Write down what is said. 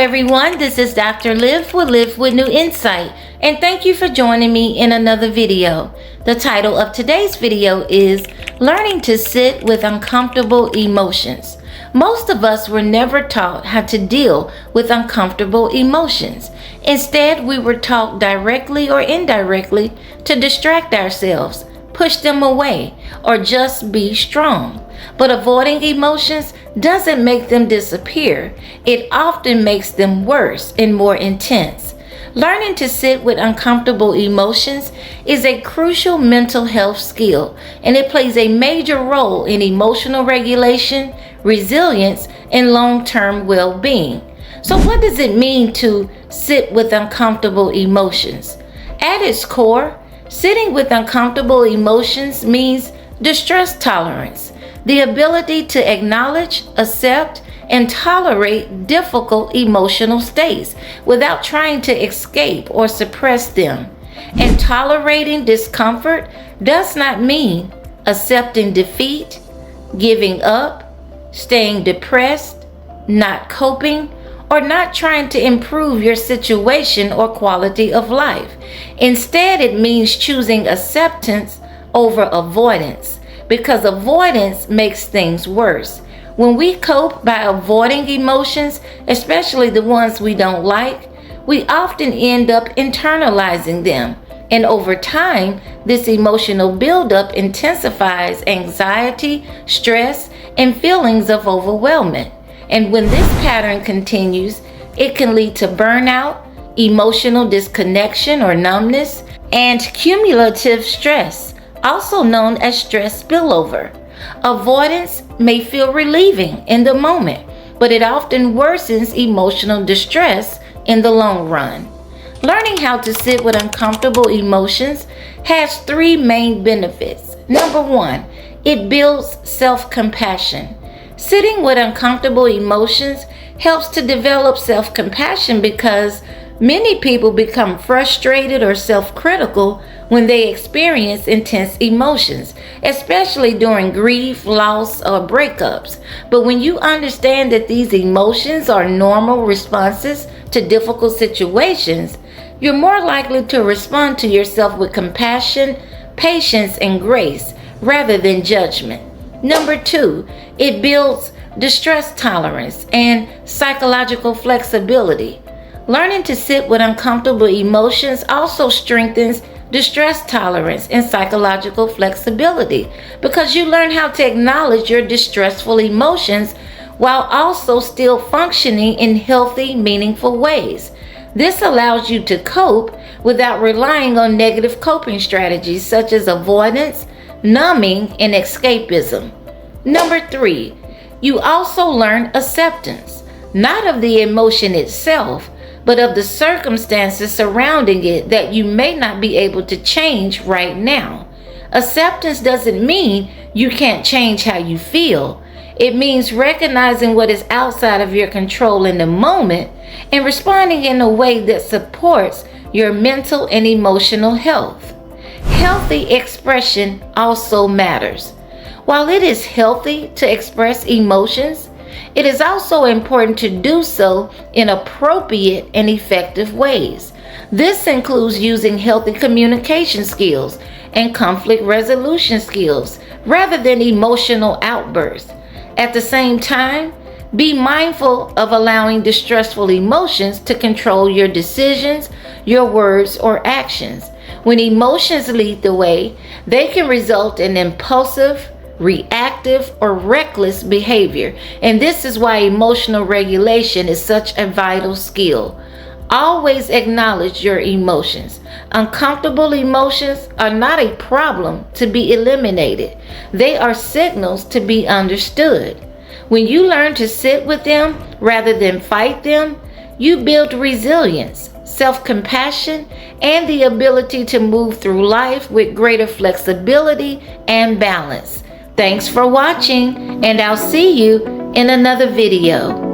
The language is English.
everyone, this is Dr. Liv with New Insight, and thank you for joining me in another video. The title of today's video is Learning to Sit with Uncomfortable Emotions. Most of us were never taught how to deal with uncomfortable emotions. Instead, we were taught directly or indirectly to distract ourselves, push them away, or just be strong. But avoiding emotions doesn't make them disappear. It often makes them worse and more intense. Learning to sit with uncomfortable emotions is a crucial mental health skill, and it plays a major role in emotional regulation, resilience, and long-term well-being. So what does it mean to sit with uncomfortable emotions? At its core, sitting with uncomfortable emotions means distress tolerance, the ability to acknowledge, accept, and tolerate difficult emotional states without trying to escape or suppress them. And tolerating discomfort does not mean accepting defeat, giving up, staying depressed, not coping, or not trying to improve your situation or quality of life. Instead, it means choosing acceptance over avoidance, because avoidance makes things worse. When we cope by avoiding emotions, especially the ones we don't like, we often end up internalizing them. And over time, this emotional buildup intensifies anxiety, stress, and feelings of overwhelmment. And when this pattern continues, it can lead to burnout, emotional disconnection or numbness, and cumulative stress, also known as stress spillover. Avoidance may feel relieving in the moment, but it often worsens emotional distress in the long run. Learning how to sit with uncomfortable emotions has three main benefits. Number one, it builds self-compassion. Sitting with uncomfortable emotions helps to develop self-compassion because many people become frustrated or self-critical when they experience intense emotions, especially during grief, loss, or breakups. But when you understand that these emotions are normal responses to difficult situations, you're more likely to respond to yourself with compassion, patience, and grace rather than judgment. Number two, it builds distress tolerance and psychological flexibility. Learning to sit with uncomfortable emotions also strengthens distress tolerance and psychological flexibility because you learn how to acknowledge your distressful emotions while also still functioning in healthy, meaningful ways. This allows you to cope without relying on negative coping strategies such as avoidance, numbing, and escapism. Number three, you also learn acceptance, not of the emotion itself, but of the circumstances surrounding it that you may not be able to change right now. Acceptance doesn't mean you can't change how you feel. It means recognizing what is outside of your control in the moment and responding in a way that supports your mental and emotional health. Healthy expression also matters. While it is healthy to express emotions, it is also important to do so in appropriate and effective ways. This includes using healthy communication skills and conflict resolution skills rather than emotional outbursts. At the same time, be mindful of allowing distressful emotions to control your decisions, your words, or actions. When emotions lead the way, they can result in impulsive, reactive, or reckless behavior. And this is why emotional regulation is such a vital skill. Always acknowledge your emotions. Uncomfortable emotions are not a problem to be eliminated. They are signals to be understood. When you learn to sit with them rather than fight them, you build resilience, self-compassion, and the ability to move through life with greater flexibility and balance. Thanks for watching, and I'll see you in another video.